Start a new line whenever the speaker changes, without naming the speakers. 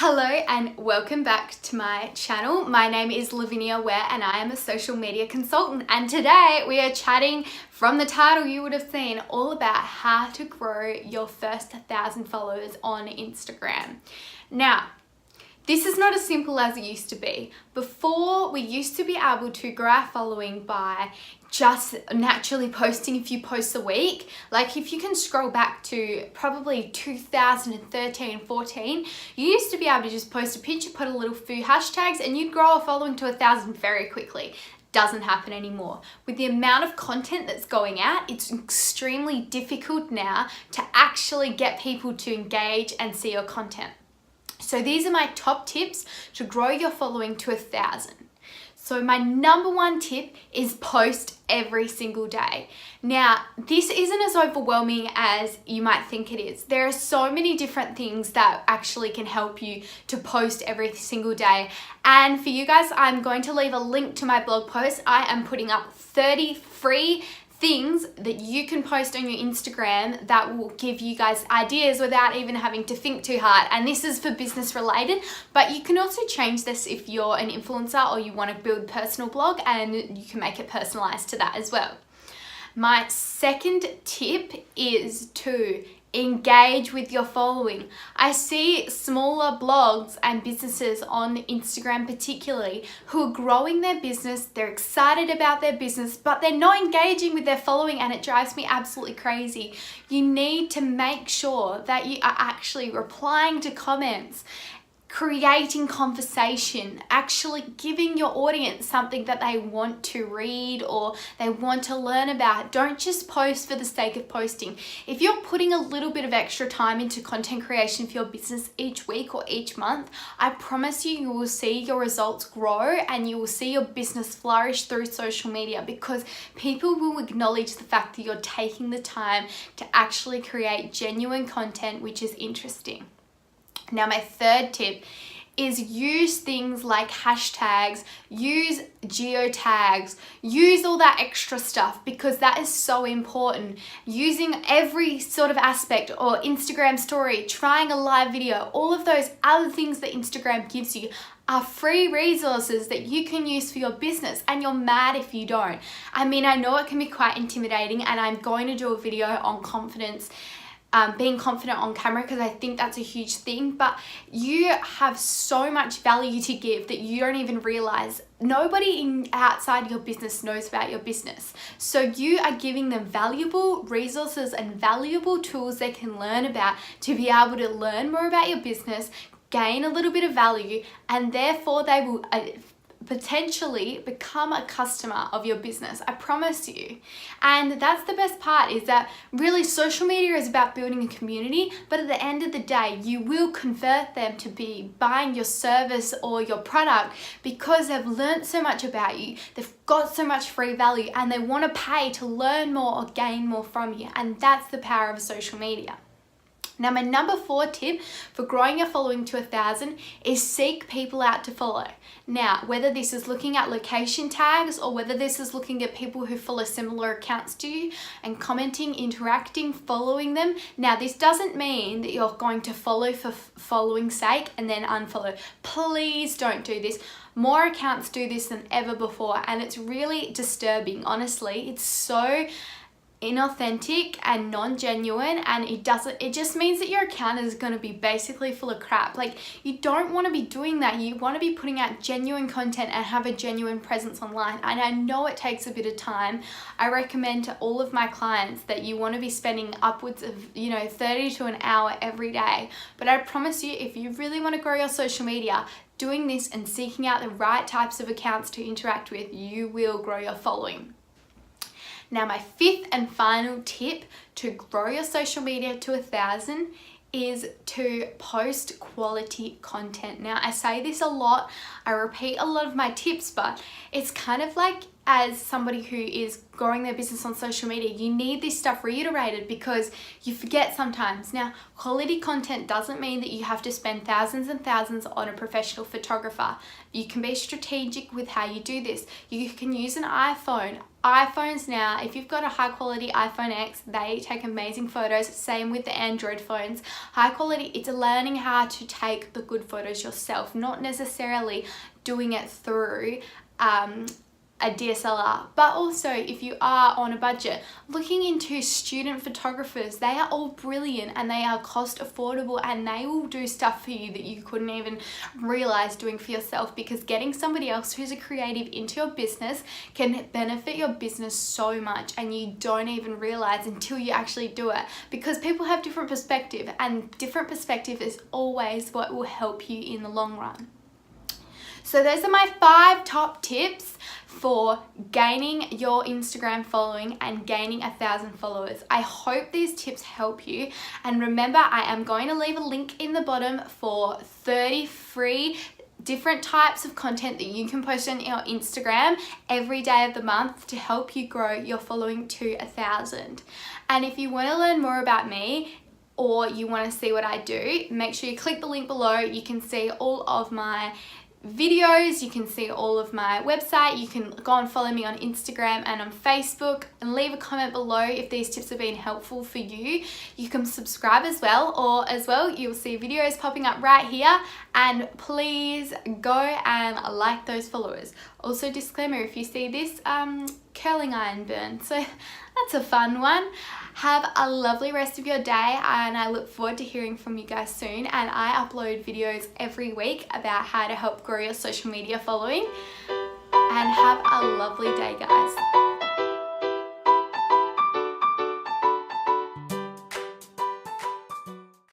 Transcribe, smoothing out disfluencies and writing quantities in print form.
Hello and welcome back to my channel. My name is Lavinia Ware and I am a social media consultant, and today we are chatting, from the title you would have seen, all about how to grow your first 1,000 followers on Instagram. Now, this is not as simple as it used to be. Before, we used to be able to grow our following by just naturally posting a few posts a week. Like if you can scroll back to probably 2013, 14, you used to be able to just post a picture, put a little few hashtags, and you'd grow a following to 1,000 very quickly. Doesn't happen anymore. With the amount of content that's going out, it's extremely difficult now to actually get people to engage and see your content. So these are my top tips to grow your following to 1,000. So my number one tip is post every single day. Now, this isn't as overwhelming as you might think it is. There are so many different things that actually can help you to post every single day. And for you guys, I'm going to leave a link to my blog post. I am putting up 30 free things that you can post on your Instagram that will give you guys ideas without even having to think too hard. And this is for business related, but you can also change this if you're an influencer or you want to build a personal blog, and you can make it personalized to that as well. My second tip is to engage with your following. I see smaller blogs and businesses on Instagram particularly who are growing their business, they're excited about their business, but they're not engaging with their following, and it drives me absolutely crazy. You need to make sure that you are actually replying to comments, creating conversation, actually giving your audience something that they want to read or they want to learn about. Don't just post for the sake of posting. If you're putting a little bit of extra time into content creation for your business each week or each month, I promise you will see your results grow and you will see your business flourish through social media, because people will acknowledge the fact that you're taking the time to actually create genuine content which is interesting. Now, my third tip is use things like hashtags, use geotags, use all that extra stuff, because that is so important. Using every sort of aspect, or Instagram story, trying a live video, all of those other things that Instagram gives you are free resources that you can use for your business, and you're mad if you don't. I mean, I know it can be quite intimidating, and I'm going to do a video on confidence, being confident on camera, because I think that's a huge thing, but you have so much value to give that you don't even realize. Nobody outside your business knows about your business. So you are giving them valuable resources and valuable tools they can learn about to be able to learn more about your business, gain a little bit of value, and therefore they will potentially become a customer of your business. I promise you. And that's the best part, is that really social media is about building a community, but at the end of the day, you will convert them to be buying your service or your product because they've learned so much about you, they've got so much free value, and they want to pay to learn more or gain more from you. And that's the power of social media. Now, my number 4 tip for growing your following to 1,000 is seek people out to follow. Now, whether this is looking at location tags or whether this is looking at people who follow similar accounts to you and commenting, interacting, following them. Now, this doesn't mean that you're going to follow for following's sake and then unfollow. Please don't do this. More accounts do this than ever before, and it's really disturbing. Honestly, it's so inauthentic and non-genuine, and it just means that your account is going to be basically full of crap. Like, you don't want to be doing that. You want to be putting out genuine content and have a genuine presence online. And I know it takes a bit of time. I recommend to all of my clients that you want to be spending upwards of 30 to an hour every day. But I promise you, if you really want to grow your social media, doing this and seeking out the right types of accounts to interact with, you will grow your following. Now, my 5th and final tip to grow your social media to 1,000 is to post quality content. Now, I say this a lot, I repeat a lot of my tips, but it's kind of like, as somebody who is growing their business on social media, you need this stuff reiterated because you forget sometimes. Now, quality content doesn't mean that you have to spend thousands and thousands on a professional photographer. You can be strategic with how you do this. You can use an iPhone. iPhones now, if you've got a high quality iPhone X, they take amazing photos. Same with the Android phones. High quality, it's learning how to take the good photos yourself, not necessarily doing it through a DSLR. But also, if you are on a budget, looking into student photographers, they are all brilliant and they are cost affordable, and they will do stuff for you that you couldn't even realize doing for yourself, because getting somebody else who's a creative into your business can benefit your business so much, and you don't even realize until you actually do it, because people have different perspective, and different perspective is always what will help you in the long run. So those are my 5 top tips for gaining your Instagram following and gaining 1,000 followers. I hope these tips help you. And remember, I am going to leave a link in the bottom for 30 free different types of content that you can post on your Instagram every day of the month to help you grow your following to 1,000. And if you want to learn more about me, or you want to see what I do, make sure you click the link below. You can see all of my videos, you can see all of my website, you can go and follow me on Instagram and on Facebook, and leave a comment below if these tips have been helpful for you. You can subscribe as well, you'll see videos popping up right here, and please go and like those followers. Also, disclaimer, if you see this curling iron burn, so that's a fun one. Have a lovely rest of your day, and I look forward to hearing from you guys soon. And I upload videos every week about how to help grow your social media following. And have a lovely day, guys.